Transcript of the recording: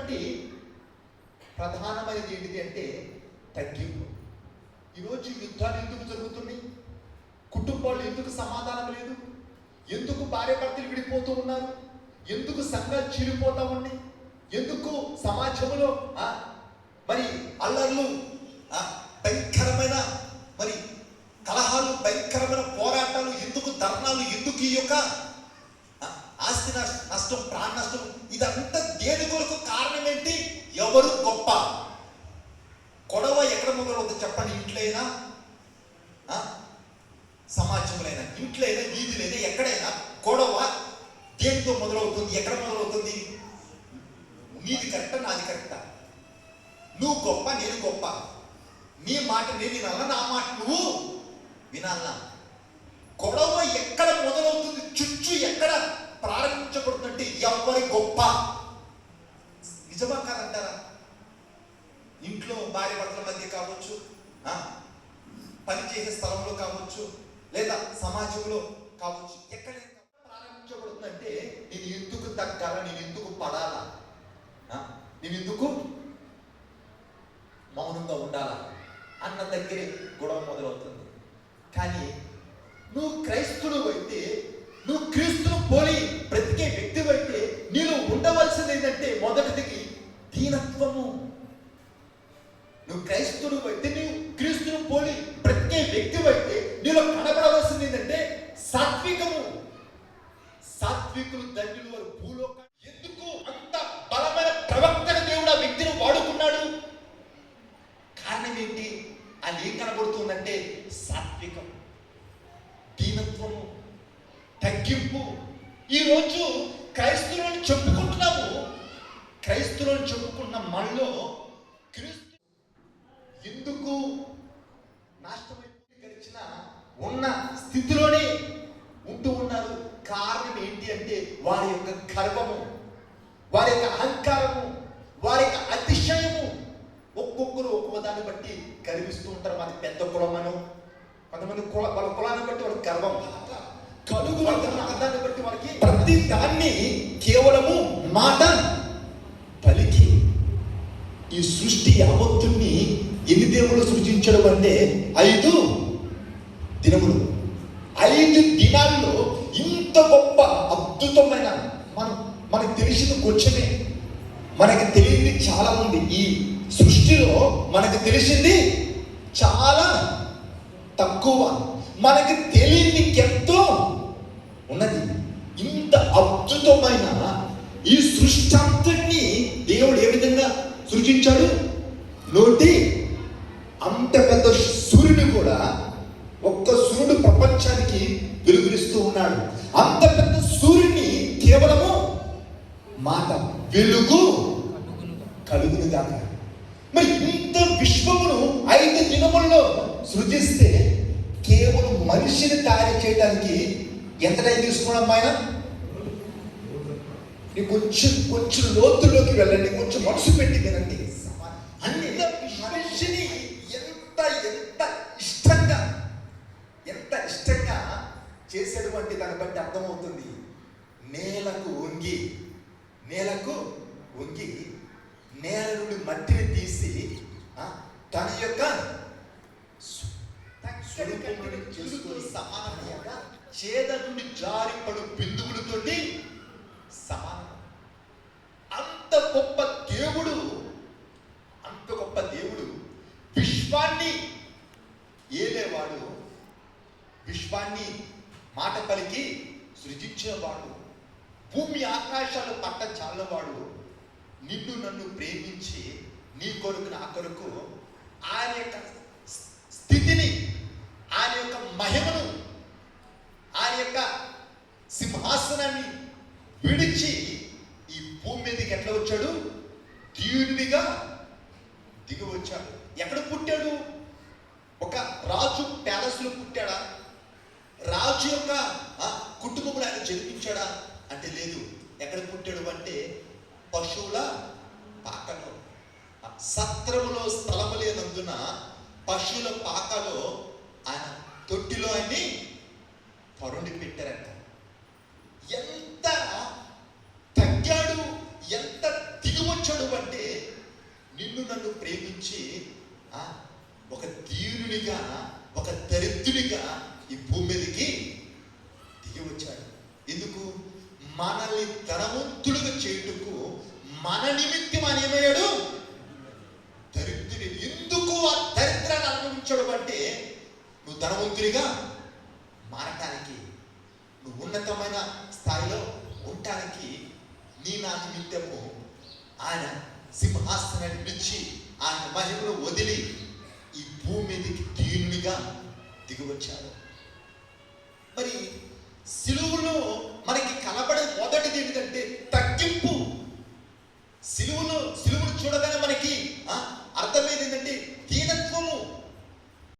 బట్టి ప్రధానమైనది ఏంటిది అంటే తగ్గింపు. ఈరోజు యుద్ధాలు ఎందుకు జరుగుతున్నాయి? కుటుంబాలు ఎందుకు సమాధానం లేదు? ఎందుకు భార్య భర్తలు విడిపోతూ ఉన్నారు? ఎందుకు సంఘాలు చీలిపోతా ఉన్నాయి? ఎందుకు సమాజంలో మరి అల్లర్లు, భయంకరమైన మరి కలహాలు, భయంకరమైన పోరాటాలు, ఎందుకు ధర్నాలు, ఎందుకు ఈ యొక్క ఆస్తి నష్టం, ప్రాణ నష్టం? ఇదంతా దేని కొరకు? కారణం ఏంటి? ఎవరు గొప్ప? గొడవ ఎక్కడ మొదలవుతుంది చెప్పండి? ఇంట్లో అయినా, సమాజంలో అయినా, ఇంట్లో అయినా, వీధిలో అయినా, ఎక్కడైనా గొడవ దేనితో మొదలవుతుంది? ఎక్కడ మొదలవుతుంది? నీది కరెక్టా, నాది కరెక్టా? నువ్వు గొప్ప, నేను గొప్ప, నీ మాట నేను వినాలా, నా మాట నువ్వు వినాలా? గొడవ ఎక్కడ మొదలవుతుంది? చుచ్చు ఎక్కడ ప్రారంభించబడుతుందంటే ఎవరి గొప్ప? నిజమా కాదంటారా? ఇంట్లో భార్య భర్తల మధ్య కావచ్చు, పనిచేసే స్థలంలో కావచ్చు, లేదా సమాజంలో కావచ్చు, ఎక్కడ ప్రారంభించబడుతుందంటే నేను ఎందుకు తగ్గాల, నేను ఎందుకు పడాలా, నేను ఎందుకు మౌనంగా ఉండాలా అన్న దగ్గరే గొడవ మొదలవుతుంది. కానీ నువ్వు క్రైస్తవుడు అయితే, నువ్వు క్రీస్తును పోలి బ్రతికే వ్యక్తి అయితే నీలో ఉండవలసింది ఏంటంటే మొదటిది దీనత్వము. నువ్వు క్రైస్తవుడు అయితే, నువ్వు క్రీస్తును పోలి బ్రతికే వ్యక్తి అయితే నీలో కనబడవలసింది ఏంటంటే సాత్వికము. సాత్వికులు ధన్యులు వారు భూలోక. ఎందుకు అంత బలమైన ప్రవక్తగా దేవుడు ఆ వ్యక్తిని వాడుకున్నాడు? కారణం ఏంటి? అది ఏం కనబడుతుందంటే సాత్వికం, దీనత్వము, తగ్గింపు. ఈరోజు క్రైస్తవులను చెప్పుకుంటున్నాము. క్రైస్తవులను చెప్పుకున్న మనలో క్రీస్తు ఎందుకు నాశనమైపోయి గడిచిన ఉన్న స్థితిలోనే ఉంటూ ఉన్నారు? కారణం ఏంటి అంటే వారి యొక్క గర్వము, వారి యొక్క అహంకారము, వారి యొక్క అతిశయము. ఒక్కొక్కరు ఒక్కొక్క దాన్ని బట్టి గర్విస్తూ ఉంటారు. మాది పెద్ద కులమను, కొంతమంది వాళ్ళ కులాన్ని బట్టి వాళ్ళకి గర్వం దాన్ని బట్టి వాళ్ళకి ప్రతి దాన్ని కేవలము మాట పలికి. ఈ సృష్టి యావత్తుని ఎన్ని దేవుళ్ళు సృజించడం అంటే 5 దినములు. 5 దినాల్లో ఇంత గొప్ప అద్భుతమైన మనకు తెలిసిన కొంచెమే, మనకి తెలియంది చాలా ఉంది. ఈ సృష్టిలో మనకు తెలిసింది చాలా తక్కువ, మనకి తెలియని ఎంతో ఉన్నది. ఇంత అద్భుతమైన ఈ సృష్టి అంతటిని దేవుడు ఏ విధంగా సృజించాడు? నోటి అంత పెద్ద సూర్యుని కూడా, ఒక్క సూర్యుడు ప్రపంచానికి వెలుగునిస్తూ ఉన్నాడు. అంత పెద్ద సూర్యుని కేవలము మాట వెలుగు కలుగును గాక. మరి ఇంత విశ్వమును 5 దినముల్లో సృజిస్తే కేవలం మనిషిని తయారు చేయడానికి ఎంత టైం తీసుకున్నాం ఆయన? కొంచెం లోతుల్లోకి వెళ్ళండి, కొంచెం మనసు పెట్టి వినండి. అన్ని మనిషిని ఎంత ఇష్టంగా చేసేటువంటి దాన్ని బట్టి అర్థమవుతుంది. నేలకు వంగి నేల నుండి మట్టిని తీసి తన యొక్క చేసుకుని సమానంగా చేద నుండి జారిపడు బిందువులతోటి సమానం. అంత గొప్ప దేవుడు విశ్వాన్ని ఏలేవాడు, విశ్వాన్ని మాట పలికి సృజించేవాడు, భూమి ఆకాశాలు పట్ట చాలవాడు, నిన్ను నన్ను ప్రేమించి నీ కొరకు నా కొరకు ఆయన యొక్క స్థితిని, ఆయన యొక్క మహిమను, ఆయన యొక్క సింహాసనాన్ని విడిచి ఈ భూమి మీదకి ఎట్లా వచ్చాడు? దీనునిగా దిగి వచ్చాడు. ఎక్కడ పుట్టాడు? ఒక రాజు ప్యాలెస్లో పుట్టాడా? రాజు యొక్క కుటుంబంలో ఆయన జన్మించాడా అంటే లేదు. ఎక్కడ పుట్టాడు అంటే పశువుల పాకలో, సత్రములో స్థలము లేనందున పశువుల పాకలో ఆయన తొట్టిలో ఆయన్ని పరుండి పెట్టారంట. ఎంత తగ్గాడు, ఎంత దిగి వచ్చాడు అంటే నిన్ను నన్ను ప్రేమించి ఒక దీనునిగా, ఒక దరిద్రునిగా ఈ భూమి మీదకి దిగి వచ్చాడు. ఎందుకు? మనల్ని ధనవంతులుగా చేయుటకు మన నిమిత్తం అని ఏమయ్యాడు? దరిద్రుని. ఎందుకు ఆ దరిద్రాన్ని అనుభవించాడు అంటే నువ్వు ధనవంతునిగా మారటానికి, నువ్వు ఉన్నతమైన స్థాయిలో ఉండటానికి నీ నా నిమిత్తము ఆయన సింహాసనాన్ని విడిచి ఆయన మహిమను వదిలి ఈ భూమి మీదకి దీనునిగా దిగివచ్చాడు. మరి సిలువలో మనకి కనబడే మొదటిది ఏంటంటే తగ్గింపు. సిలువను చూడగానే మనకి